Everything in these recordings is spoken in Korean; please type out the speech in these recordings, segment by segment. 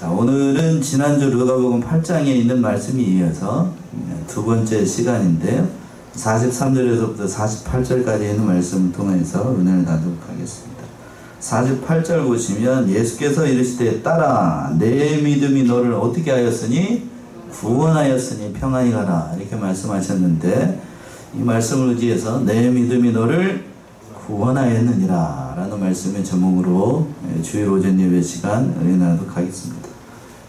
자, 오늘은 지난주 누가복음 8장에 있는 말씀이 이어서 두 번째 시간인데요. 43절에서부터 48절까지 있는 말씀을 통해서 은혜를 나누도록 하겠습니다. 48절 보시면 예수께서 이르시되 딸아 내 믿음이 너를 어떻게 하였으니 구원하였으니 평안히 가라 이렇게 말씀하셨는데, 이 말씀을 의지해서 내 믿음이 너를 구원하였느니라 라는 말씀의 제목으로 주일 오전 예배 시간 은혜 나누도록 하겠습니다.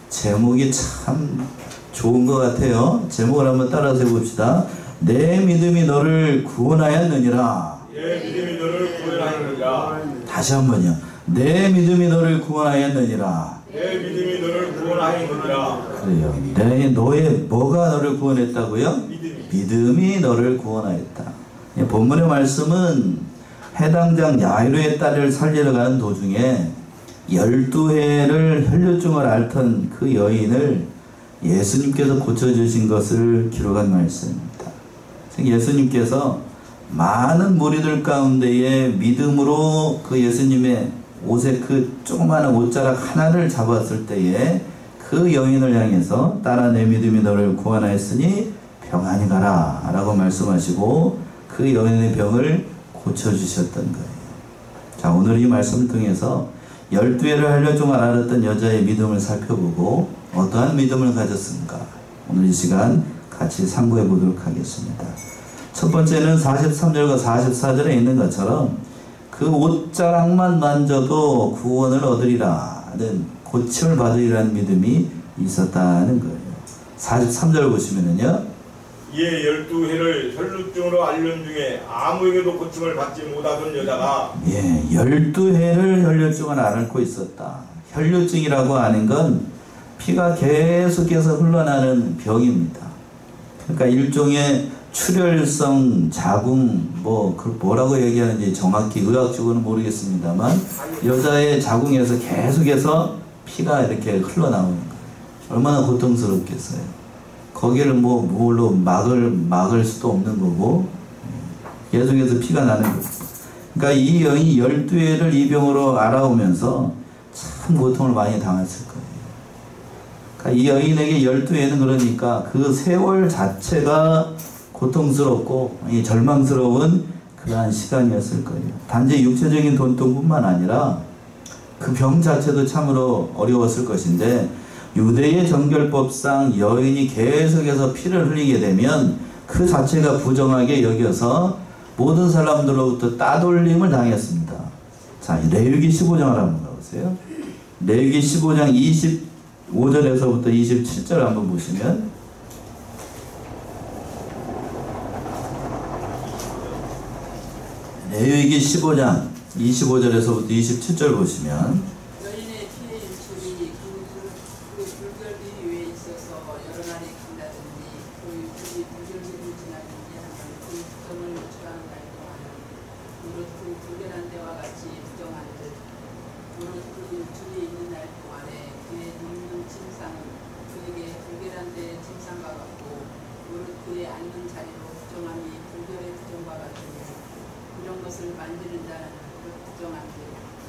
제목이 참 좋은 것 같아요. 제목을 한번 따라서 해봅시다. 내 믿음이 너를 구원하였느니라. 내 믿음이 너를 구원하였느니라. 다시 한번요. 내 믿음이 너를 구원하였느니라. 내 믿음이 너를 구원하였느니라. 그래요. 너의 뭐가 너를 구원했다고요? 믿음이 너를 구원하였다. 본문의 말씀은 해당장 야이로의 딸을 살리러 가는 도중에 12해를 혈류증을 앓던 그 여인을 예수님께서 고쳐주신 것을 기록한 말씀입니다. 예수님께서 많은 무리들 가운데에 믿음으로 그 예수님의 옷에 그 조그마한 옷자락 하나를 잡았을 때에 그 여인을 향해서 딸아 내 믿음이 너를 구원하였으니 평안히 가라 라고 말씀하시고 그 여인의 병을 고쳐주셨던 거예요. 자, 오늘 이 말씀을 통해서 12해를 혈류증을 앓았던 여자의 믿음을 살펴보고 어떠한 믿음을 가졌습니까? 오늘 이 시간 같이 상고해 보도록 하겠습니다. 첫 번째는 43절과 44절에 있는 것처럼 그 옷자락만 만져도 구원을 얻으리라는, 고침을 받으리라는 믿음이 있었다는 거예요. 43절 보시면은요, 이에 12해를 혈류증으로 앓는 중에 아무에게도 고침을 받지 못하던 여자가 12해를 혈류증을 앓고 있었다. 혈류증이라고 하는 건 피가 계속해서 흘러나는 병입니다. 그러니까 일종의 출혈성 자궁, 뭐라고 얘기하는지 정확히 의학적으로는 모르겠습니다만 여자의 자궁에서 계속해서 피가 이렇게 흘러나오는 거예요. 얼마나 고통스럽겠어요. 거기를 뭘로 막을 수도 없는 거고 계속해서 피가 나는 거예요. 그러니까 이 여인이 12해를 이 병으로 앓아오면서 참 고통을 많이 당했을 거예요. 그러니까 이 여인에게 12해는 그러니까 그 세월 자체가 고통스럽고 절망스러운 그러한 시간이었을 거예요. 단지 육체적인 돈통뿐만 아니라 그 병 자체도 참으로 어려웠을 것인데, 유대의 정결법상 여인이 계속해서 피를 흘리게 되면 그 자체가 부정하게 여겨서 모든 사람들로부터 따돌림을 당했습니다. 자, 레위기 15장을 한번 가보세요. 레위기 15장 25절에서부터 27절 한번 보시면, 레위기 15장 25절에서부터 27절 보시면, 여인의 피의 유출이 그 불결 비위에 있어서 여러 날이 간다든지 그 유출이 불결기를 지나든지 하면 그 부정을 유출하는 날 동안은 무릇 그 불결한 때와 같이 부정한 듯, 무릇 그 유출이 있는 날 동안에 그의 눕는 침상은 그에게 불결한 때의 침상과 같고, 무릇 그의 앉는 자리로 부정함이 불결의 부정과 같으며, 이런 것을 만지는 자는 그 부정한 듯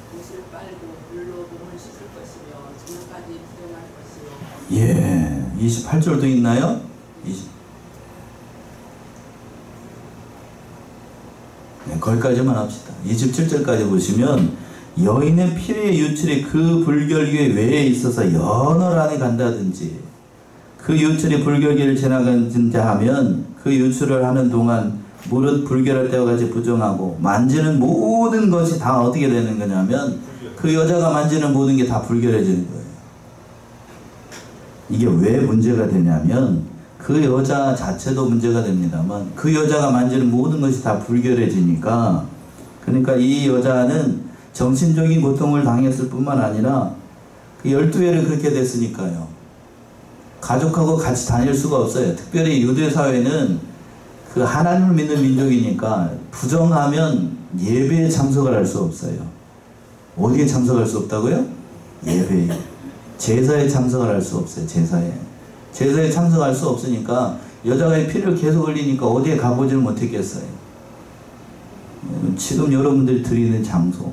옷을 빨고 물로 몸을 씻을 것이며 저녁까지 부정할 것이요. 28절도 있나요? 거기까지만 합시다. 27절까지 보시면 여인의 피의 유출이 그 불결기의 외에 있어서 여러 날이 간다든지 그 유출이 불결기를 지나간지 하면 그 유출을 하는 동안 무릇 불결할 때와 같이 부정하고, 만지는 모든 것이 다 어떻게 되는 거냐면 그 여자가 만지는 모든 게 다 불결해지는 거예요. 이게 왜 문제가 되냐면 그 여자 자체도 문제가 됩니다만 그 여자가 만지는 모든 것이 다 불결해지니까, 그러니까 이 여자는 정신적인 고통을 당했을 뿐만 아니라 그 12해를 그렇게 됐으니까요. 가족하고 같이 다닐 수가 없어요. 특별히 유대 사회는 그 하나님을 믿는 민족이니까 부정하면 예배에 참석을 할 수 없어요. 어디에 참석할 수 없다고요? 예배에. 제사에 참석을 할 수 없어요. 제사에 참석할 수 없으니까 여자가 피를 계속 흘리니까 어디에 가보지를 못했겠어요. 지금 여러분들이 드리는 장소,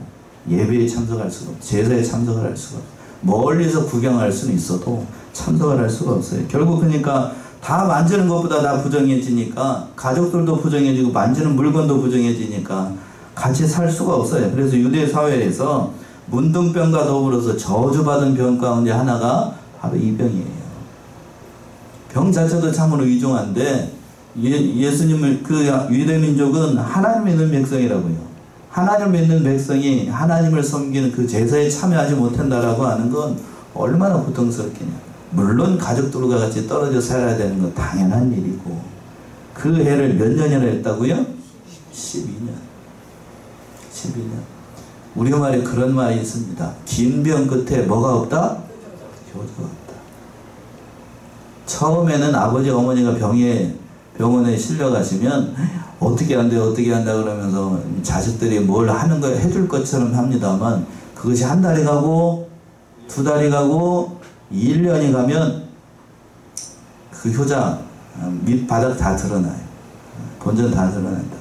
예배에 참석할 수가 없어요. 제사에 참석을 할 수가 없어요. 멀리서 구경할 수는 있어도 참석을 할 수가 없어요. 결국 그러니까 다 만지는 것보다 다 부정해지니까 가족들도 부정해지고 만지는 물건도 부정해지니까 같이 살 수가 없어요. 그래서 유대 사회에서 문둥병과 더불어서 저주받은 병 가운데 하나가 바로 이 병이에요. 병 자체도 참으로 위중한데 예수님을 그 유대 민족은 하나님 믿는 백성이라고요. 하나님 믿는 백성이 하나님을 섬기는 그 제사에 참여하지 못한다라고 하는 건 얼마나 고통스럽겠냐. 물론 가족들과 같이 떨어져 살아야 되는 건 당연한 일이고 그 해를 몇 년이나 했다고요? 12년. 우리말에 그런 말이 있습니다. 긴 병 끝에 뭐가 없다? 효자가 없다. 처음에는 아버지 어머니가 병원에 실려가시면 어떻게 한다 그러면서 자식들이 뭘 하는 거 해줄 것처럼 합니다만 그것이 한 달이 가고 두 달이 가고 1년이 가면 그 효자 밑바닥 다 드러나요. 본전 다 드러난다.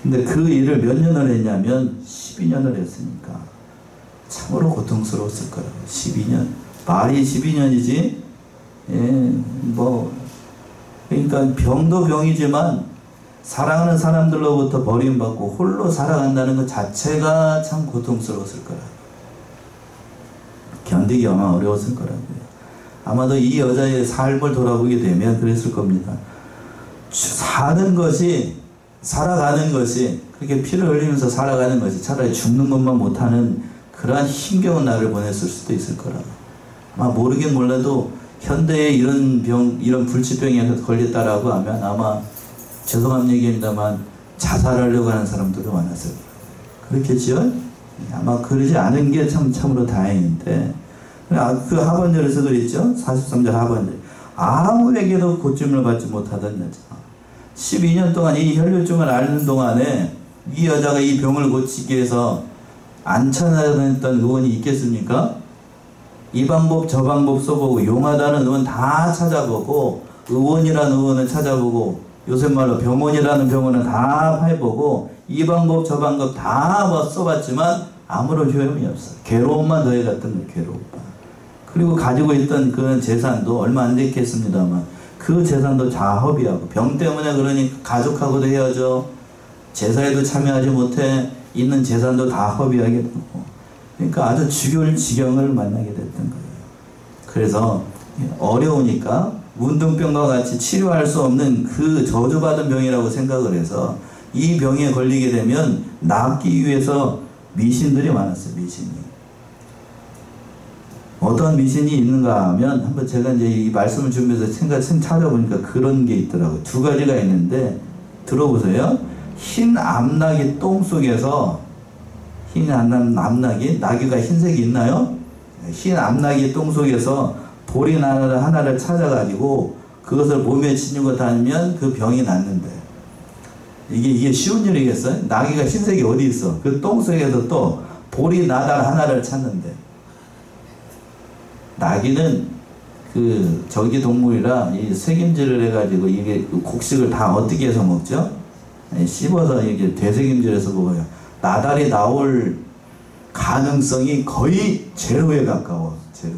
근데 그 일을 몇 년을 했냐면 12년을 했으니까 참으로 고통스러웠을 거라고. 12년. 말이 12년이지. 그러니까 병도 병이지만 사랑하는 사람들로부터 버림받고 홀로 살아간다는 것 자체가 참 고통스러웠을 거라고. 견디기 아마 어려웠을 거라고요. 아마도 이 여자의 삶을 돌아보게 되면 그랬을 겁니다. 살아가는 것이 그렇게 피를 흘리면서 살아가는 것이 차라리 죽는 것만 못하는 그러한 힘겨운 날을 보냈을 수도 있을 거라고. 아마 모르긴 몰라도 현대에 이런 불치병에 걸렸다라고 하면 아마 죄송한 얘기입니다만 자살하려고 하는 사람들도 많았을 거예요. 그렇겠죠? 아마 그러지 않은 게 참으로 다행인데 그 하반절에서 그랬죠? 43절 하반절. 아무에게도 고침을 받지 못하던 여자. 12년 동안 이 혈류증을 앓는 동안에 이 여자가 이 병을 고치기 위해서 안 찾아다녔던 의원이 있겠습니까? 이 방법 저 방법 써보고 용하다는 의원 다 찾아보고 의원이라는 의원을 찾아보고 요새 말로 병원이라는 병원을 다 해보고 이 방법 저 방법 다 써봤지만 아무런 효용이 없어. 괴로움만 더해갔던 거예요. 괴로움만. 그리고 가지고 있던 그런 재산도 얼마 안 됐겠습니다만 그 재산도 다 허비하고 병 때문에 그러니 가족하고도 헤어져 제사에도 참여하지 못해 있는 재산도 다 허비하게 되고 그러니까 아주 죽을 지경을 만나게 됐던 거예요. 그래서 어려우니까 문둥병과 같이 치료할 수 없는 그 저주받은 병이라고 생각을 해서 이 병에 걸리게 되면 낫기 위해서 미신들이 많았어요. 미신이. 어떤 미신이 있는가 하면 한번 제가 이제 이 말씀을 준비해서 찾아보니까 그런 게 있더라고요. 두 가지가 있는데 들어보세요. 흰 암나귀 똥 속에서 흰 암나귀, 나귀가 흰색이 있나요? 흰 암나귀 똥 속에서 보린 하나를 찾아가지고 그것을 몸에 지니고 다니면 그 병이 낫는데 이게 쉬운 일이겠어요? 나귀가 흰색이 어디 있어? 그 똥 속에서 또 보리 나달 하나를 찾는데 나귀는 그 저기 동물이라 이 새김질을 해가지고 이게 곡식을 다 어떻게 해서 먹죠? 씹어서 이게 되새김질해서 먹어요. 나달이 나올 가능성이 거의 제로에 가까워. 제로에.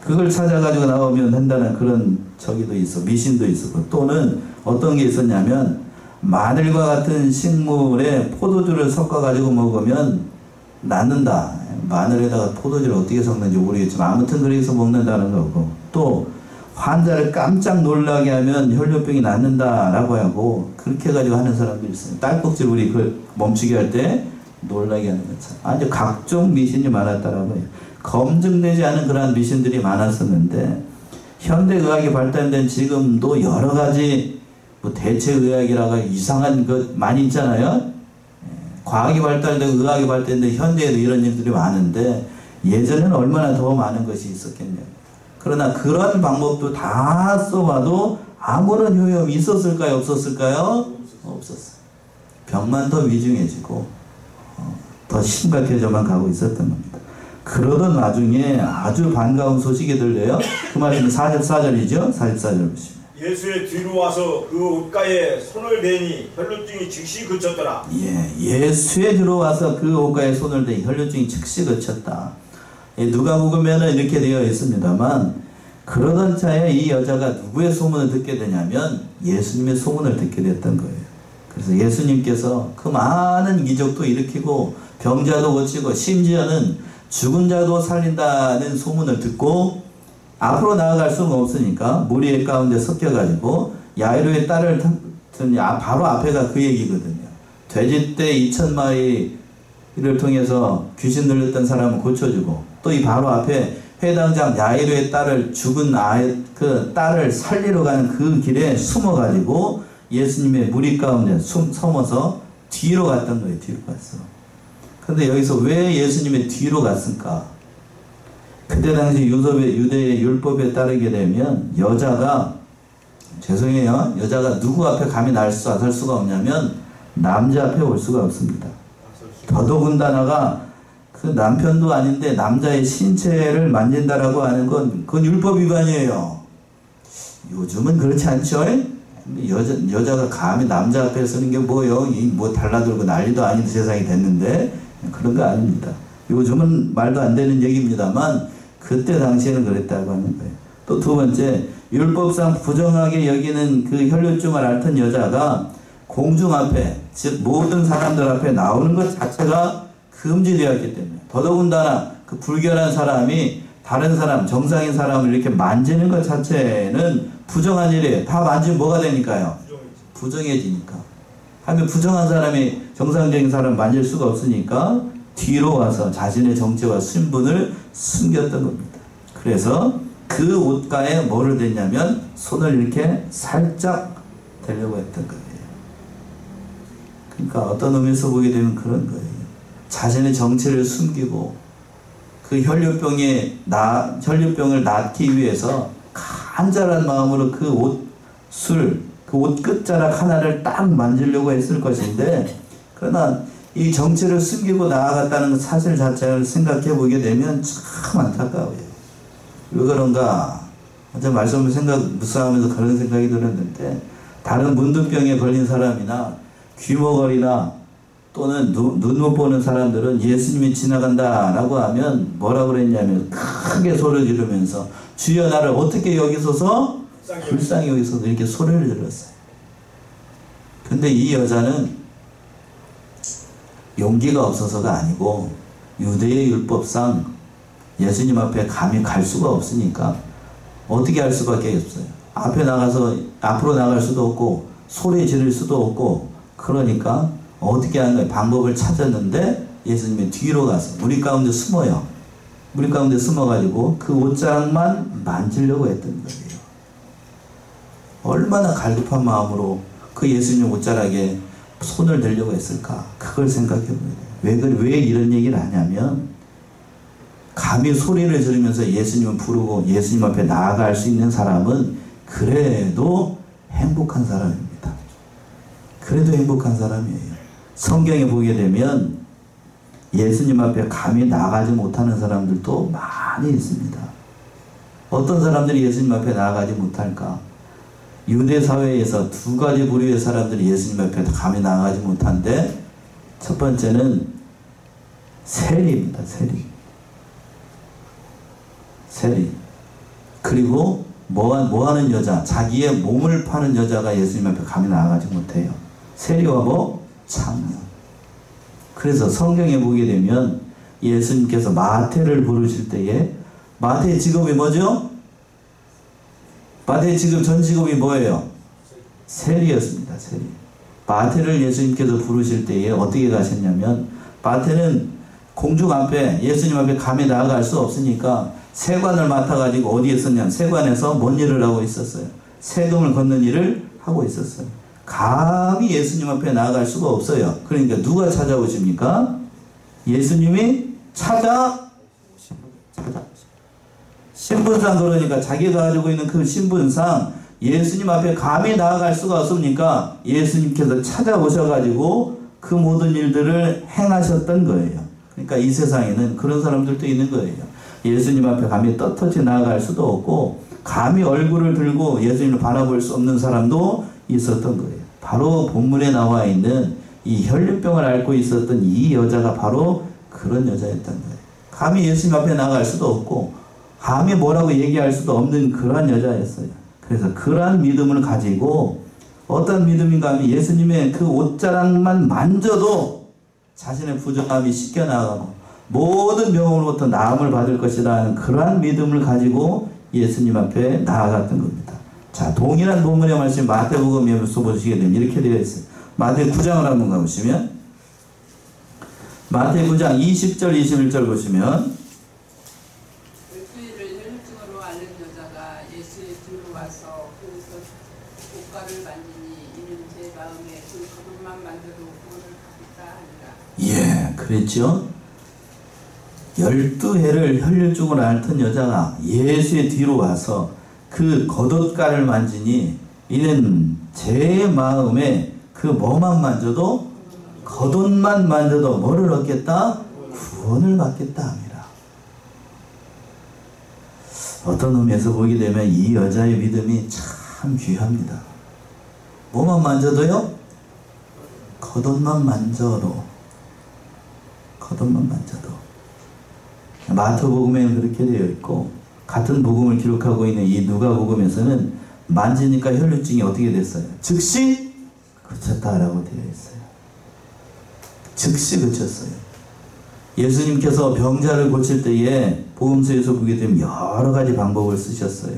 그걸 찾아가지고 나오면 된다는 그런 저기도 있어. 미신도 있었고 또는 어떤 게 있었냐면 마늘과 같은 식물에 포도주를 섞어가지고 먹으면 낫는다. 마늘에다가 포도주를 어떻게 섞는지 모르겠지만 아무튼 그래서 먹는다는 거고 또 환자를 깜짝 놀라게 하면 혈류병이 낫는다라고 하고 그렇게 해가지고 하는 사람들이 있어요. 딸꾹질 우리 그 멈추게 할 때 놀라게 하는 것처럼 아주 각종 미신이 많았다라고 해요. 검증되지 않은 그러한 미신들이 많았었는데 현대의학이 발달된 지금도 여러 가지 뭐 대체의학이라고 이상한 것 많이 있잖아요. 과학이 발달되고 의학이 발달되는데 현대에도 이런 일들이 많은데 예전에는 얼마나 더 많은 것이 있었겠냐고. 그러나 그런 방법도 다 써봐도 아무런 효용이 있었을까요? 없었을까요? 없었어요. 병만 더 위중해지고 더 심각해져만 가고 있었던 겁니다. 그러던 와중에 아주 반가운 소식이 들려요. 그 말씀은 44절이죠? 44절 보시면. 예수의 뒤로 와서 그 옷가에 손을 대니 혈루증이 즉시 그쳤더라. 예수의 뒤로 와서 그 옷가에 손을 대니 혈루증이 즉시 그쳤다. 누가복음에는 이렇게 되어 있습니다만 그러던 차에 이 여자가 누구의 소문을 듣게 되냐면 예수님의 소문을 듣게 됐던 거예요. 그래서 예수님께서 그 많은 기적도 일으키고 병자도 고치고 심지어는 죽은 자도 살린다는 소문을 듣고 앞으로 나아갈 수는 없으니까 무리 가운데 섞여가지고 야이로의 딸을 바로 앞에가 그 얘기거든요. 돼지떼 2,000마리를 통해서 귀신 들렸던 사람을 고쳐주고 또 이 바로 앞에 회당장 야이로의 딸을 죽은 그 딸을 살리러 가는 그 길에 숨어가지고 예수님의 무리 가운데 숨어서 뒤로 갔던 거예요. 뒤로 갔어. 근데 여기서 왜 예수님의 뒤로 갔을까? 그때 당시 유대의 율법에 따르게 되면 여자가 누구 앞에 감히 나설 수가 없냐면 남자 앞에 올 수가 없습니다. 더더군다나가 그 남편도 아닌데 남자의 신체를 만진다라고 하는 건 그건 율법 위반이에요. 요즘은 그렇지 않죠? 여자가 감히 남자 앞에 서는 게 뭐요? 뭐 달라들고 난리도 아닌 세상이 됐는데 그런 거 아닙니다. 요즘은 말도 안 되는 얘기입니다만 그때 당시에는 그랬다고 하는 거예요. 또 두 번째, 율법상 부정하게 여기는 그 혈류증을 앓던 여자가 공중 앞에, 즉 모든 사람들 앞에 나오는 것 자체가 금지되었기 때문에 더더군다나 그 불결한 사람이 다른 사람, 정상인 사람을 이렇게 만지는 것 자체는 부정한 일이에요. 다 만지면 뭐가 되니까요? 부정해지니까. 하면 부정한 사람이 정상적인 사람을 만질 수가 없으니까 뒤로 와서 자신의 정체와 신분을 숨겼던 겁니다. 그래서 그 옷가에 뭐를 댔냐면 손을 이렇게 살짝 대려고 했던 거예요. 그러니까 어떤 의미에서 보게 되면 그런 거예요. 자신의 정체를 숨기고 그 혈류병을 낫기 위해서 간절한 마음으로 그 옷 끝자락 하나를 딱 만지려고 했을 것인데, 그러나 이 정체를 숨기고 나아갔다는 사실 자체를 생각해 보게 되면 참 안타까워요. 왜 그런가? 어제 말씀을 묵상하면서 그런 생각이 들었는데, 다른 문둥병에 걸린 사람이나 귀머거리나 또는 눈 못 보는 사람들은 예수님이 지나간다라고 하면 뭐라고 그랬냐면 크게 소리를 지르면서 주여 나를 어떻게 여기소서? 불쌍히 여기서도 이렇게 소리를 질렀어요. 근데 이 여자는 용기가 없어서가 아니고 유대의 율법상 예수님 앞에 감히 갈 수가 없으니까 어떻게 할 수밖에 없어요. 앞으로 나갈 수도 없고 소리 지를 수도 없고, 그러니까 어떻게 하는 거예요? 방법을 찾았는데 예수님의 뒤로 가서 무리 가운데 숨어요. 무리 가운데 숨어가지고 그 옷자락만 만지려고 했던 거예요. 얼마나 갈급한 마음으로 그 예수님 옷자락에 손을 대려고 했을까? 그걸 생각해 보게 돼요. 왜 이런 얘기를 하냐면, 감히 소리를 지르면서 예수님을 부르고 예수님 앞에 나아갈 수 있는 사람은 그래도 행복한 사람입니다. 그래도 행복한 사람이에요. 성경에 보게 되면 예수님 앞에 감히 나아가지 못하는 사람들도 많이 있습니다. 어떤 사람들이 예수님 앞에 나아가지 못할까? 유대 사회에서 두 가지 부류의 사람들이 예수님 앞에 감히 나아가지 못한데, 첫 번째는 세리입니다. 세리. 그리고 뭐하는 여자, 자기의 몸을 파는 여자가 예수님 앞에 감히 나아가지 못해요. 세리와 창녀. 그래서 성경에 보게 되면 예수님께서 마태를 부르실 때에 마태의 직업이 뭐죠? 마태의 전 직업이 뭐예요? 세리였습니다. 세리. 마태를 예수님께서 부르실 때에 어떻게 가셨냐면, 마태는 공중 앞에 예수님 앞에 감히 나아갈 수 없으니까 세관을 맡아가지고 어디에 있었냐? 세관에서 뭔 일을 하고 있었어요? 세금을 걷는 일을 하고 있었어요. 감히 예수님 앞에 나아갈 수가 없어요. 그러니까 누가 찾아오십니까? 예수님이 신분상, 그러니까 자기가 가지고 있는 그 신분상 예수님 앞에 감히 나아갈 수가 없으니까 예수님께서 찾아오셔가지고 그 모든 일들을 행하셨던 거예요. 그러니까 이 세상에는 그런 사람들도 있는 거예요. 예수님 앞에 감히 떳떳이 나아갈 수도 없고 감히 얼굴을 들고 예수님을 바라볼 수 없는 사람도 있었던 거예요. 바로 본문에 나와 있는 이 혈류병을 앓고 있었던 이 여자가 바로 그런 여자였던 거예요. 감히 예수님 앞에 나갈 수도 없고 감히 뭐라고 얘기할 수도 없는 그러한 여자였어요. 그래서 그러한 믿음을 가지고 어떤 믿음인가 하면 예수님의 그 옷자락만 만져도 자신의 부정함이 씻겨나가고 모든 병으로부터 나음을 받을 것이라는 그러한 믿음을 가지고 예수님 앞에 나아갔던 겁니다. 자, 동일한 본문의 말씀 마태복음에서 보시게 되면 이렇게 되어 있어요. 마태 9장을 한번 가보시면 마태 9장 20절 21절 보시면 12일을 혈증으로 앓는 여자가 예수의 뒤로 와서 그래서 옷가를 만지니 이는 제 마음에 그 겉옷만 만져도 구원을 받겠다 하니라. 예, 그랬죠. 12해를 혈류증으로 앓던 여자가 예수의 뒤로 와서 그 겉옷가를 만지니 이는 제 마음에 그 뭐만 만져도 겉옷만 만져도 뭐를 얻겠다? 구원을 받겠다 합니다. 어떤 의미에서 보게 되면 이 여자의 믿음이 참 귀합니다. 뭐만 만져도요? 겉옷만 만져도 겉옷만 만져도 마태복음에는 그렇게 되어 있고 같은 복음을 기록하고 있는 이 누가복음에서는 만지니까 혈류증이 어떻게 됐어요? 즉시 그쳤다라고 되어 있어요. 즉시 그쳤어요. 예수님께서 병자를 고칠 때에 복음서에서 보게 되면 여러 가지 방법을 쓰셨어요.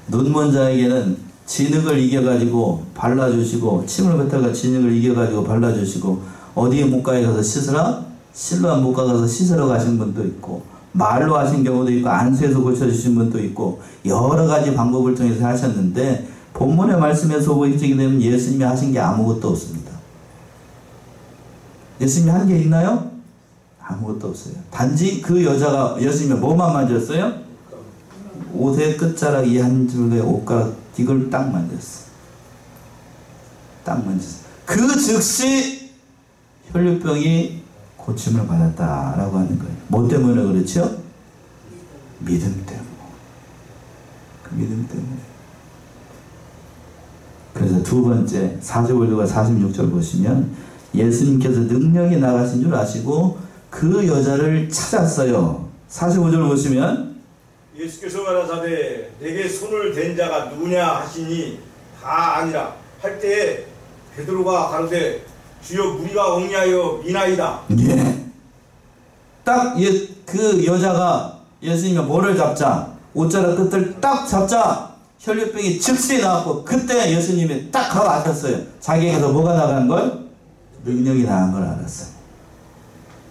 눈먼 자에게는 진흙을 이겨가지고 발라주시고 침을 뱉다가 진흙을 이겨가지고 발라주시고 어디에 못가에 가서 씻으라? 실로암 못가 가서 씻으러 가신 분도 있고 말로 하신 경우도 있고 안수해서 고쳐주신 분도 있고 여러 가지 방법을 통해서 하셨는데 본문의 말씀에서 보게 되면 예수님이 하신 게 아무것도 없습니다. 예수님이 한 게 있나요? 아무것도 없어요. 단지 그 여자가 예수님이 뭐만 만졌어요? 옷의 끝자락 이 한 줄의 옷가락 이걸 딱 만졌어요. 딱 만졌어요. 그 즉시 혈류병이 고침을 받았다라고 하는 거예요. 뭐 때문에 그렇죠? 믿음 때문에. 그 믿음 때문에. 그래서 두 번째 45절과 46절 보시면 예수님께서 능력이 나가신 줄 아시고 그 여자를 찾았어요. 45절 보시면 예수께서 가라사대 내게 손을 댄 자가 누구냐 하시니 다 아니라 할 때에 베드로가 가로되 주여 무리가 옹리하여 미나이다. 예. 딱 그 여자가 예수님이 뭐를 잡자 옷자락 끝을 딱 잡자 혈류병이 즉시 나왔고 그때 예수님이 딱 가고 아셨어요. 자기에게서 뭐가 나간 걸? 능력이 나간 걸 알았어요.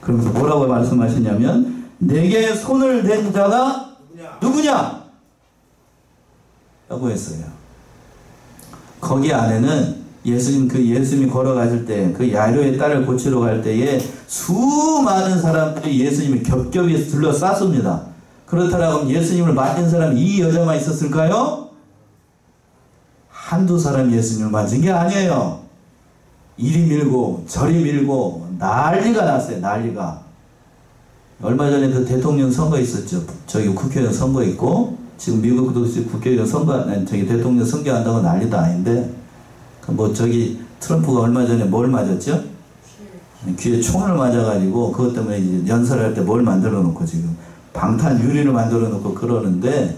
그러면서 뭐라고 말씀하시냐면 내게 손을 댄 자가 누구냐? 라고 했어요. 거기 안에는 예수님이 걸어가실 때 그 야이로의 딸을 고치러 갈 때에 수많은 사람들이 예수님을 겹겹이 둘러쌌습니다. 그렇다면 예수님을 맞은 사람이 이 여자만 있었을까요? 한두 사람 예수님을 맞은 게 아니에요. 이리 밀고 저리 밀고 난리가 났어요. 난리가. 얼마 전에 그 대통령 선거 있었죠. 저기 국회의원 선거 있고 지금 미국도 국회의원 선거 대통령 선거한다고 난리도 아닌데 뭐 저기 트럼프가 얼마 전에 뭘 맞았죠? 귀에 총을 맞아가지고 그것 때문에 이제 연설할 때 뭘 만들어 놓고 지금 방탄 유리를 만들어 놓고 그러는데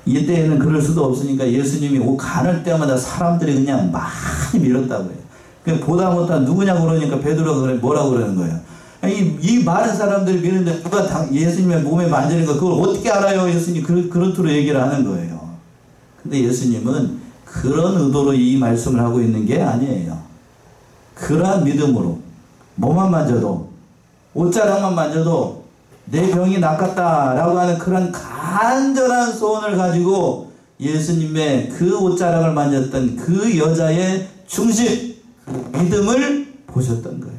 이때에는 그럴 수도 없으니까 예수님이 가는 때마다 사람들이 그냥 많이 밀었다고요. 보다 못한 누구냐고 그러니까 베드로가 그래 뭐라고 그러는 거예요. 이 많은 사람들이 미는데 누가 예수님의 몸에 만지는 거 그걸 어떻게 알아요? 예수님 그렇도록 얘기를 하는 거예요. 근데 예수님은 그런 의도로 이 말씀을 하고 있는 게 아니에요. 그러한 믿음으로 뭐만 만져도 옷자락만 만져도 내 병이 낫겠다라고 하는 그런 간절한 소원을 가지고 예수님의 그 옷자락을 만졌던 그 여자의 중심 그 믿음을 보셨던 거예요.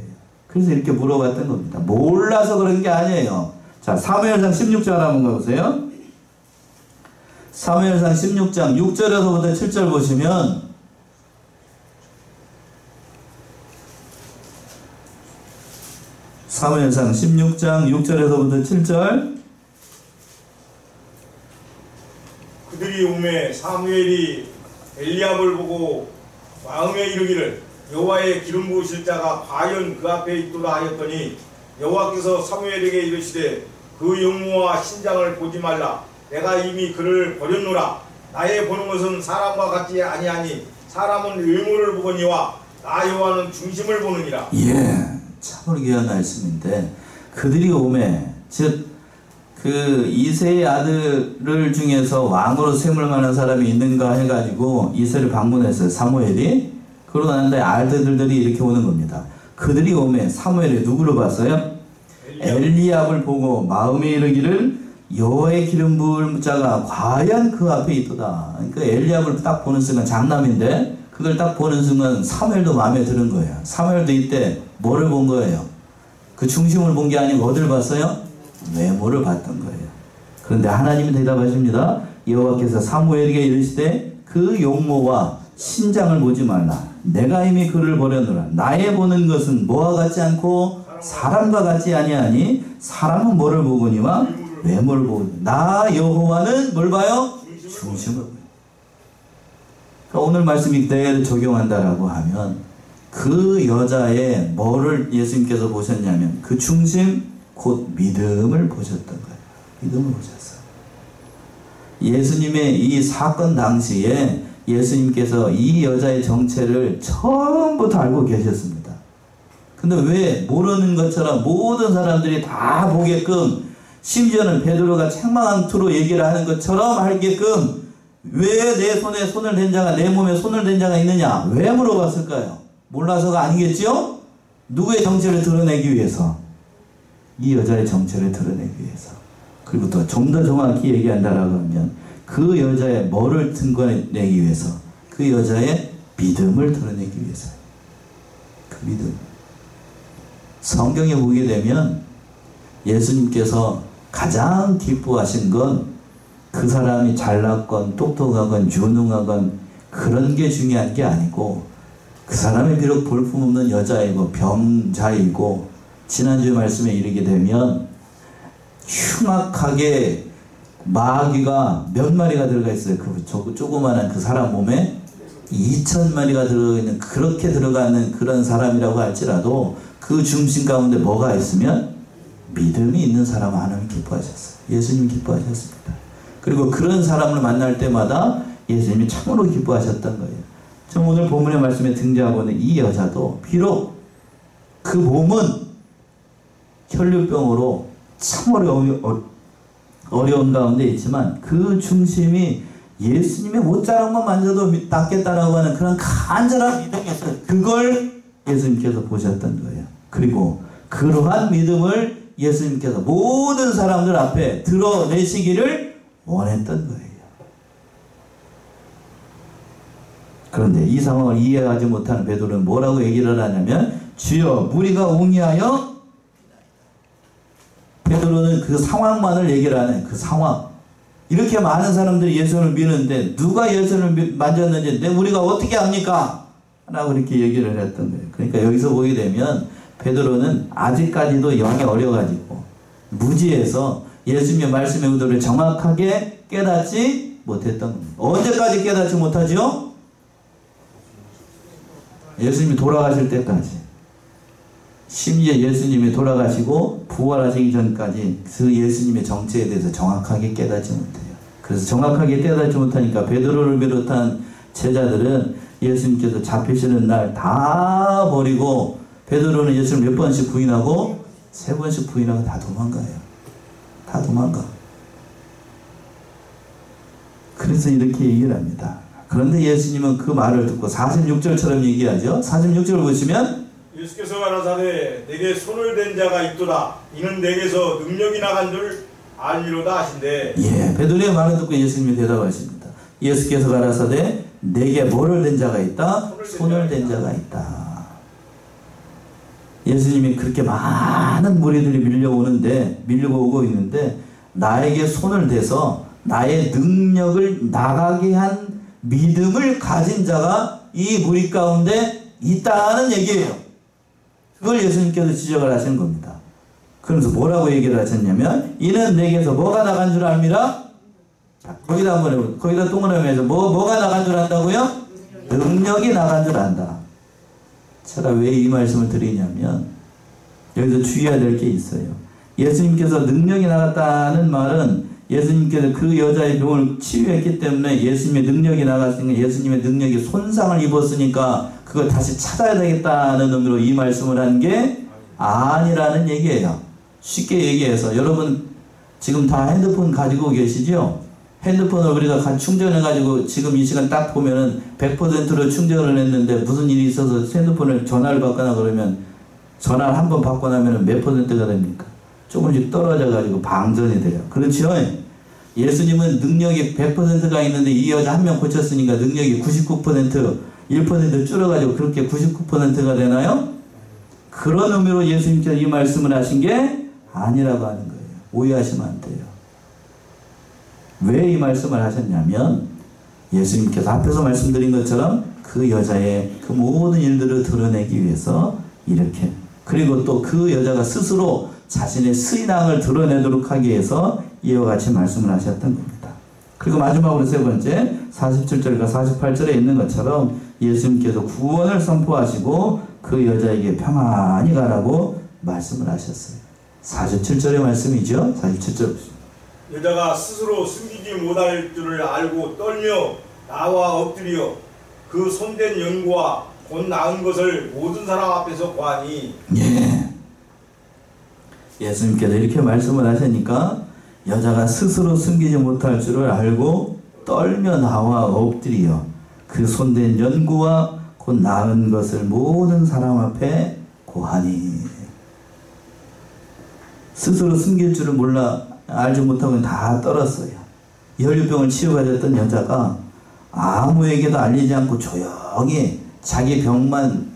그래서 이렇게 물어봤던 겁니다. 몰라서 그런 게 아니에요. 자, 사무엘상 16장 한번 가보세요. 사무엘상 16장 6절에서부터 7절 보시면 사무엘상 16장 6절에서부터 7절 그들이 오매 사무엘이 엘리압을 보고 마음에 이르기를 여호와의 기름 부으실 자가 과연 그 앞에 있도다 하였더니 여호와께서 사무엘에게 이르시되 그 용모와 신장을 보지 말라. 내가 이미 그를 버렸노라. 나의 보는 것은 사람과 같지 아니하니 사람은 외모를 보거니와 나 여호와는 중심을 보느니라. 예, 참으로 귀한 말씀인데 그들이 오매 즉 그 이새의 아들을 중에서 왕으로 세울 만한 사람이 있는가 해가지고 이새를 방문했어요. 사무엘이. 그러고 난 다음에 아들들이 이렇게 오는 겁니다. 그들이 오매 사무엘이 누구를 봤어요? 엘리압을 보고 마음에 이르기를 여호와의 기름 부을 자가 과연 그 앞에 있도다. 그러니까 엘리압을 딱 보는 순간 장남인데 그걸 딱 보는 순간 사무엘도 마음에 드는 거예요. 사무엘도 이때 뭐를 본 거예요? 그 중심을 본 게 아니고 어디를 봤어요? 외모를 봤던 거예요. 그런데 하나님이 대답하십니다. 여호와께서 사무엘에게 이르시되 그 용모와 신장을 보지 말라. 내가 이미 그를 버렸노라. 나의 보는 것은 뭐와 같지 않고 사람과 같지 아니하니 사람은 뭐를 보거니와 외모를 보거니 나 여호와는 뭘 봐요? 중심을 봐요. 그러니까 오늘 말씀이 그대로 적용한다라고 하면 그 여자의 뭐를 예수님께서 보셨냐면 그 중심 곧 믿음을 보셨던 거예요. 믿음을 보셨어요. 예수님의 이 사건 당시에 예수님께서 이 여자의 정체를 처음부터 알고 계셨습니다. 근데 왜 모르는 것처럼 모든 사람들이 다 보게끔 심지어는 베드로가 책망한 투로 얘기를 하는 것처럼 하게끔 왜 내 손에 손을 댄 자가 내 몸에 손을 댄 자가 있느냐? 왜 물어봤을까요? 몰라서가 아니겠죠? 누구의 정체를 드러내기 위해서? 이 여자의 정체를 드러내기 위해서. 그리고 또 좀 더 정확히 얘기한다라고 하면 그 여자의 뭐를 증거내기 위해서? 그 여자의 믿음을 드러내기 위해서. 그 믿음. 성경에 보게 되면 예수님께서 가장 기뻐하신 건 그 사람이 잘났건 똑똑하건 유능하건 그런 게 중요한 게 아니고 그 사람이 비록 볼품없는 여자이고 병자이고 지난주에 말씀에 이르게 되면 흉악하게 마귀가 몇 마리가 들어가 있어요. 그 조그만한 그 사람 몸에 2,000마리가 들어있는 그렇게 들어가는 그런 사람이라고 할지라도 그 중심 가운데 뭐가 있으면 믿음이 있는 사람 하나님 기뻐하셨어요. 예수님 기뻐하셨습니다. 그리고 그런 사람을 만날 때마다 예수님이 참으로 기뻐하셨던 거예요. 저 오늘 본문의 말씀에 등장하고 있는 이 여자도 비록 그 몸은 혈류병으로 참 어려운 가운데 있지만 그 중심이 예수님의 옷자락만 만져도 낫겠다라고 하는 그런 간절한 믿음이 있어요. 그걸 예수님께서 보셨던 거예요. 그리고 그러한 믿음을 예수님께서 모든 사람들 앞에 드러내시기를 원했던 거예요. 그런데 이 상황을 이해하지 못하는 베드로는 뭐라고 얘기를 하냐면 주여 무리가 옹이하여 베드로는 그 상황만을 얘기를 하는 그 상황. 이렇게 많은 사람들이 예수를 믿는데 누가 예수를 만졌는지 우리가 어떻게 합니까? 라고 이렇게 얘기를 했던 거예요. 그러니까 여기서 보게 되면 베드로는 아직까지도 영이 어려가지고 무지해서 예수님의 말씀의 의도를 정확하게 깨닫지 못했던 겁니다. 언제까지 깨닫지 못하죠? 예수님이 돌아가실 때까지. 심지어 예수님이 돌아가시고 부활하시기 전까지 그 예수님의 정체에 대해서 정확하게 깨닫지 못해요. 그래서 정확하게 깨닫지 못하니까 베드로를 비롯한 제자들은 예수님께서 잡히시는 날 다 버리고 베드로는 예수를 몇 번씩 부인하고 3번씩 부인하고 다 도망가요. 다 도망가. 그래서 이렇게 얘기를 합니다. 그런데 예수님은 그 말을 듣고 46절처럼 얘기하죠. 46절 보시면 예수께서 가라사대 내게 손을 댄 자가 있도다. 이는 내게서 능력이 나간 줄 알리로다 하신대. 예, 베드로의 말을 듣고 예수님이 대답하십니다. 예수께서 가라사대 내게 뭐를 댄 자가 있다? 손을 댄 자가 있다. 예수님이 그렇게 많은 무리들이 밀려고 오고 있는데 나에게 손을 대서 나의 능력을 나가게 한 믿음을 가진 자가 이 무리 가운데 있다는 얘기예요. 그걸 예수님께서 지적을 하신 겁니다. 그러면서 뭐라고 얘기를 하셨냐면 이는 내게서 뭐가 나간 줄 압니다. 자, 거기다 한번 해보세요. 거기다 동그라미에서 뭐가 나간 줄 안다고요? 능력이 나간 줄 안다. 제가 왜 이 말씀을 드리냐면 여기서 주의해야 될 게 있어요. 예수님께서 능력이 나갔다는 말은 예수님께서 그 여자의 병을 치유했기 때문에 예수님의 능력이 나갔으니까 예수님의 능력이 손상을 입었으니까 그걸 다시 찾아야 되겠다는 의미로 이 말씀을 한 게 아니라는 얘기예요. 쉽게 얘기해서 여러분 지금 다 핸드폰 가지고 계시죠? 핸드폰을 우리가 충전해가지고 지금 이 시간 딱 보면은 100%로 충전을 했는데 무슨 일이 있어서 핸드폰을 전화를 받거나 그러면 전화를 한번 받고 나면은 몇 %가 됩니까? 조금씩 떨어져가지고 방전이 돼요. 그렇죠? 예수님은 능력이 100%가 있는데 이 여자 한 명 고쳤으니까 능력이 99%, 1% 줄어가지고 그렇게 99%가 되나요? 그런 의미로 예수님께서 이 말씀을 하신 게 아니라고 하는 거예요. 오해하시면 안 돼요. 왜 이 말씀을 하셨냐면 예수님께서 앞에서 말씀드린 것처럼 그 여자의 그 모든 일들을 드러내기 위해서 이렇게, 그리고 또 그 여자가 스스로 자신의 스인앙을 드러내도록 하기 위해서 이와 같이 말씀을 하셨던 겁니다. 그리고 마지막으로 세 번째 47절과 48절에 있는 것처럼 예수님께서 구원을 선포하시고 그 여자에게 평안히 가라고 말씀을 하셨어요. 47절의 말씀이죠. 47절 여자가 스스로 숨기지 못할 줄을 알고 떨며 나와 엎드려 그 손댄 연고와 곧 나은 것을 모든 사람 앞에서 고하니. 예. 예수님께서 이렇게 말씀을 하시니까 여자가 스스로 숨기지 못할 줄을 알고 떨며 나와 엎드려 그 손댄 연고와 곧 나은 것을 모든 사람 앞에 고하니. 스스로 숨길 줄을 몰라 알지 못하고 다 떨었어요. 혈류병을 치유받았던 여자가 아무에게도 알리지 않고 조용히 자기 병만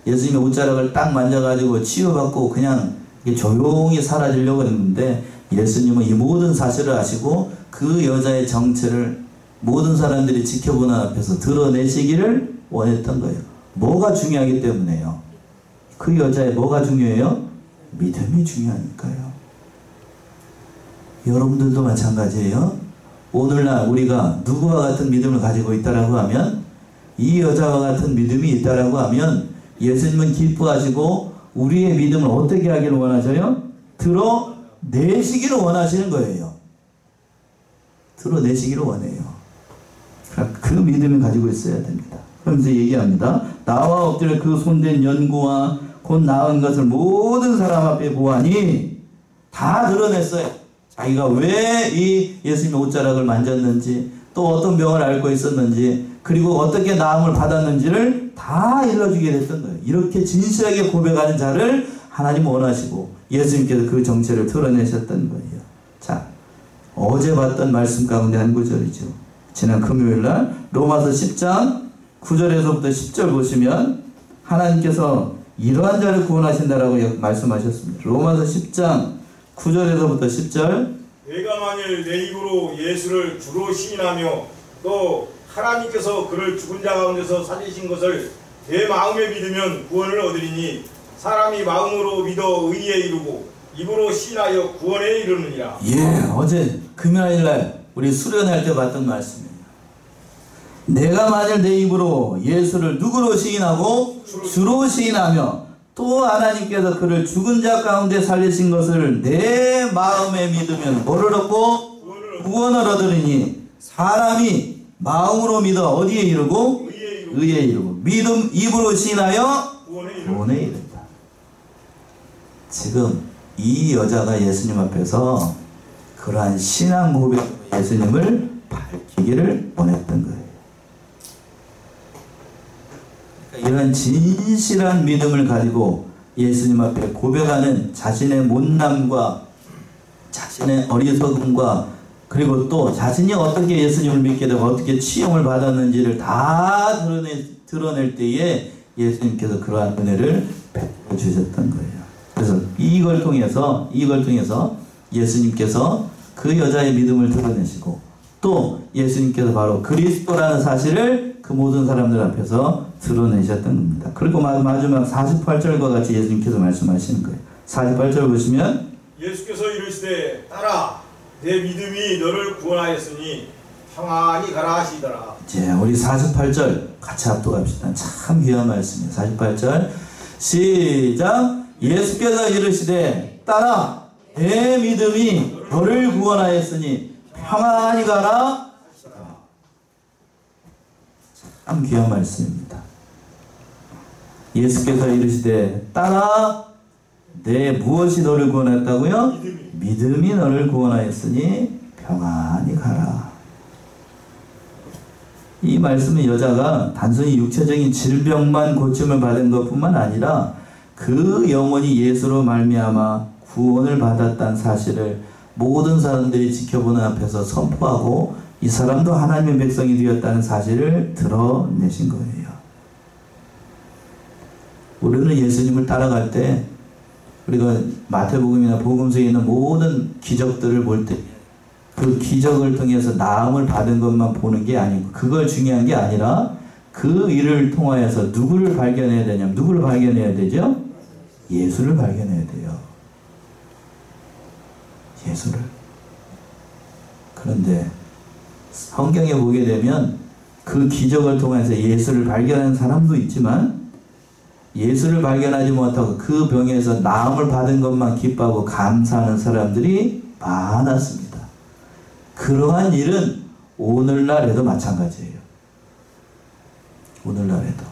예수님의 옷자락을 딱 만져가지고 치유받고 그냥 조용히 사라지려고 했는데 예수님은 이 모든 사실을 아시고 그 여자의 정체를 모든 사람들이 지켜보는 앞에서 드러내시기를 원했던 거예요. 뭐가 중요하기 때문에요. 그 여자의 뭐가 중요해요? 믿음이 중요하니까요. 여러분들도 마찬가지예요. 오늘날 우리가 누구와 같은 믿음을 가지고 있다라고 하면, 이 여자와 같은 믿음이 있다라고 하면 예수님은 기뻐하시고 우리의 믿음을 어떻게 하기를 원하셔요? 드러내시기를 원하시는 거예요. 드러내시기를 원해요. 그 믿음을 가지고 있어야 됩니다. 그러면서 얘기합니다. 나와 엎드려 그 손댄 연고와 곧 나은 것을 모든 사람 앞에 보아니. 다 드러냈어요. 자기가 왜 이 예수님의 옷자락을 만졌는지, 또 어떤 병을 앓고 있었는지, 그리고 어떻게 나음을 받았는지를 다 일러주게 됐던 거예요. 이렇게 진실하게 고백하는 자를 하나님 원하시고 예수님께서 그 정체를 드러내셨던 거예요. 자, 어제 봤던 말씀 가운데 한 구절이죠. 지난 금요일날 로마서 10장 9절에서부터 10절 보시면 하나님께서 이러한 자를 구원하신다라고 말씀하셨습니다. 로마서 10장 9절에서부터 10절. 내가 만일 내 입으로 예수를 주로 시인하며 또 하나님께서 그를 죽은 자 가운데서 살리신 것을 내 마음에 믿으면 구원을 얻으리니 사람이 마음으로 믿어 의에 이르고 입으로 시인하여 구원에 이르느니라. 예, 어제 금요일날 우리 수련할 때 봤던 말씀이에요. 내가 만일 내 입으로 예수를 누구로 시인하고 주로 시인하며 또 하나님께서 그를 죽은 자 가운데 살리신 것을 내 마음에 믿으면 뭐를 얻고? 구원을 얻으리니 사람이 마음으로 믿어 어디에 이르고? 의에 이르고 믿음 입으로 시인하여 구원에 이른다. 지금 이 여자가 예수님 앞에서 그러한 신앙 고백으로 예수님을 밝히기를 원했던 거예요. 이런 진실한 믿음을 가지고 예수님 앞에 고백하는 자신의 못남과 자신의 어리석음과 그리고 또 자신이 어떻게 예수님을 믿게 되고 어떻게 치용을 받았는지를 다 드러낼 때에 예수님께서 그러한 은혜를 베풀어 주셨던 거예요. 그래서 이걸 통해서 예수님께서 그 여자의 믿음을 드러내시고 또 예수님께서 바로 그리스도라는 사실을 그 모든 사람들 앞에서 드러내셨던 겁니다. 그리고 마지막 48절과 같이 예수님께서 말씀하시는 거예요. 48절 보시면 예수께서 이르시되 딸아 내 믿음이 너를 구원하였으니 평안히 가라 하시더라. 자, 우리 48절 같이 합독합시다. 참 귀한 말씀이에요. 48절 시작. 예수께서 이르시되 딸아 내 믿음이 너를 구원하였으니 평안히 가라. 참 귀한 말씀입니다. 예수께서 이르시되 딸아 내 무엇이 너를 구원했다고요? 믿음이 너를 구원하였으니 평안히 가라. 이 말씀은 여자가 단순히 육체적인 질병만 고침을 받은 것뿐만 아니라 그 영혼이 예수로 말미암아 구원을 받았다는 사실을 모든 사람들이 지켜보는 앞에서 선포하고 이 사람도 하나님의 백성이 되었다는 사실을 드러내신 거예요. 우리는 예수님을 따라갈 때 우리가 마태복음이나 복음서에 있는 모든 기적들을 볼 때 그 기적을 통해서 나음을 받은 것만 보는 게 아니고 그걸 중요한 게 아니라 그 일을 통하여서 누구를 발견해야 되냐면 누구를 발견해야 되죠? 예수를 발견해야 돼요. 예수를. 그런데 성경에 보게 되면 그 기적을 통해서 예수를 발견한 사람도 있지만 예수를 발견하지 못하고 그 병에서 나음을 받은 것만 기뻐하고 감사하는 사람들이 많았습니다. 그러한 일은 오늘날에도 마찬가지예요. 오늘날에도.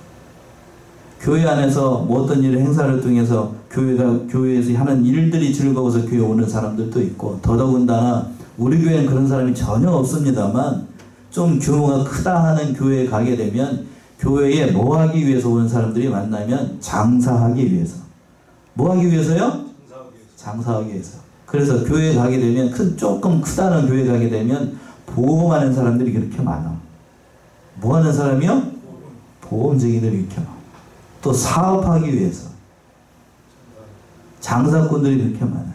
교회 안에서 뭐 어떤 일을 행사를 통해서 교회에서 하는 일들이 즐거워서 교회 오는 사람들도 있고 더더군다나 우리 교회는 그런 사람이 전혀 없습니다만 좀 규모가 크다 하는 교회에 가게 되면 교회에 뭐 하기 위해서 오는 사람들이 만나면 장사하기 위해서. 뭐 하기 위해서요? 장사하기 위해서. 그래서 교회에 가게 되면 조금 크다는 교회에 가게 되면 보험하는 사람들이 그렇게 많아. 뭐 하는 사람이요? 보험쟁이들이 이렇게 많아. 또 사업하기 위해서. 장사꾼들이 그렇게 많아요.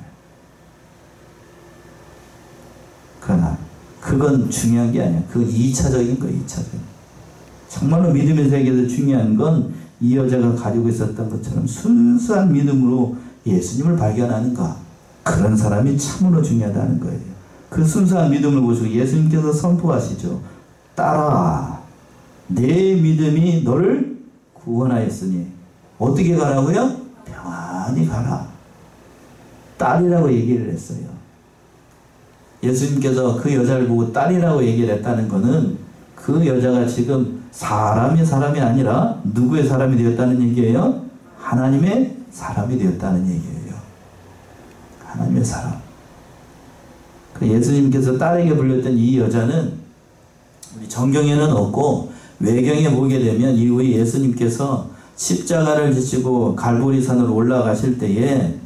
그러나 그건 중요한 게 아니야. 그건 2차적인 거예요. 2차적인. 정말로 믿음의 세계에서 중요한 건 이 여자가 가지고 있었던 것처럼 순수한 믿음으로 예수님을 발견하는가. 그런 사람이 참으로 중요하다는 거예요. 그 순수한 믿음을 보시고 예수님께서 선포하시죠. 딸아 내 믿음이 너를 구원하였으니 어떻게 가라고요? 평안히 가라. 딸이라고 얘기를 했어요. 예수님께서 그 여자를 보고 딸이라고 얘기를 했다는 것은 그 여자가 지금 사람이 아니라 누구의 사람이 되었다는 얘기예요? 하나님의 사람이 되었다는 얘기예요. 하나님의 사람. 그 예수님께서 딸에게 불렸던 이 여자는 우리 정경에는 없고 외경에 보게 되면 이후에 예수님께서 십자가를 지시고 갈보리산으로 올라가실 때에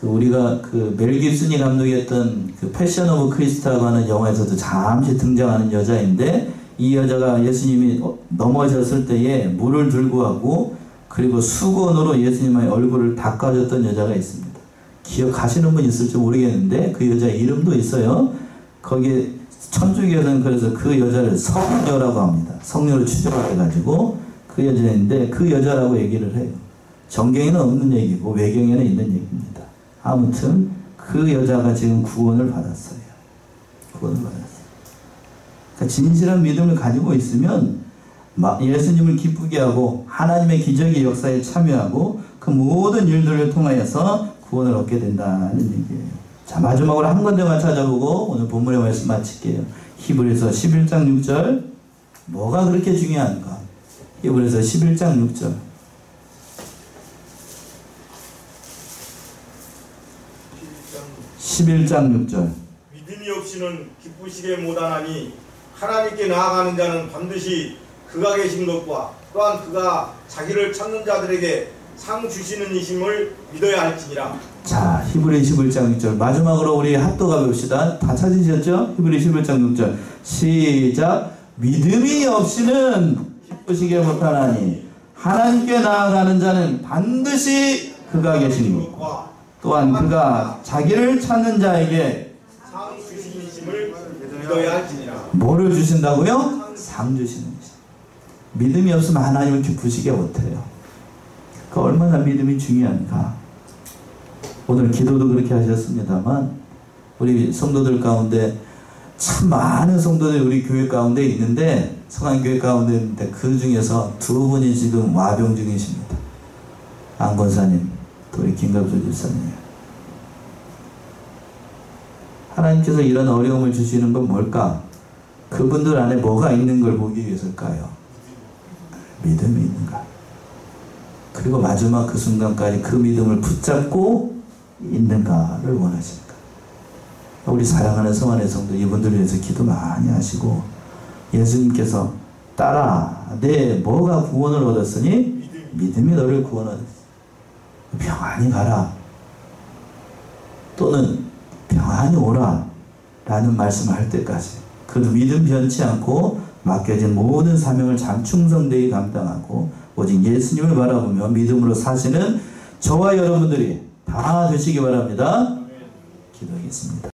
우리가 멜 깁슨이 감독했던 패션 오브 크리스트라고 하는 영화에서도 잠시 등장하는 여자인데 이 여자가 예수님이 넘어졌을 때에 물을 들고 가고 그리고 수건으로 예수님의 얼굴을 닦아줬던 여자가 있습니다. 기억하시는 분 있을지 모르겠는데 그 여자의 이름도 있어요. 거기에 천주교에서는 그래서 그 여자를 성녀라고 합니다. 성녀를 추적해가지고 그 여자인데 그 여자라고 얘기를 해요. 정경에는 없는 얘기고 외경에는 있는 얘기입니다. 아무튼 그 여자가 지금 구원을 받았어요. 구원을 받았어요. 그러니까 진실한 믿음을 가지고 있으면 예수님을 기쁘게 하고 하나님의 기적의 역사에 참여하고 그 모든 일들을 통하여서 구원을 얻게 된다는 얘기예요. 자, 마지막으로 한 군데만 찾아보고 오늘 본문의 말씀 마칠게요. 히브리서 11장 6절. 뭐가 그렇게 중요한가? 히브리서 11장 6절. 11장 6절. 믿음이 없이는 기쁘시게 못하나니 하나님께 나아가는 자는 반드시 그가 계신 것과 또한 그가 자기를 찾는 자들에게 상 주시는 이심을 믿어야 할지니라. 자, 히브리 11장 6절. 마지막으로 우리 합독해 봅시다. 다 찾으셨죠? 히브리 11장 6절. 시작. 믿음이 없이는 기쁘시게 못하나니 하나님께 나아가는 자는 반드시 그가 계신 것과 또한 그가 자기를 찾는 자에게 상 주시는 이심을 믿어야 할지니라. 뭐를 주신다고요? 상 주시는 것. 믿음이 없으면 하나님을 기쁘시게 못해요. 그 얼마나 믿음이 중요한가. 오늘 기도도 그렇게 하셨습니다만 우리 성도들 가운데 참 많은 성도들이 우리 교회 가운데 있는데 성안교회 가운데 있는데 그 중에서 두 분이 지금 와병 중이십니다. 안 권사님 또 우리 김갑수 집사님. 하나님께서 이런 어려움을 주시는 건 뭘까? 그분들 안에 뭐가 있는 걸 보기 위해서일까요? 믿음이 있는가? 그리고 마지막 그 순간까지 그 믿음을 붙잡고 있는가를 원하십니까? 우리 사랑하는 성안의 성도 이분들을 위해서 기도 많이 하시고, 예수님께서 딸아 내 뭐가 구원을 얻었으니? 믿음이 너를 구원하였으니 평안히 가라, 또는 평안히 오라 라는 말씀을 할 때까지 그 믿음 변치 않고 맡겨진 모든 사명을 참 충성되게 감당하고 오직 예수님을 바라보며 믿음으로 사시는 저와 여러분들이 다 되시기 바랍니다. 기도하겠습니다.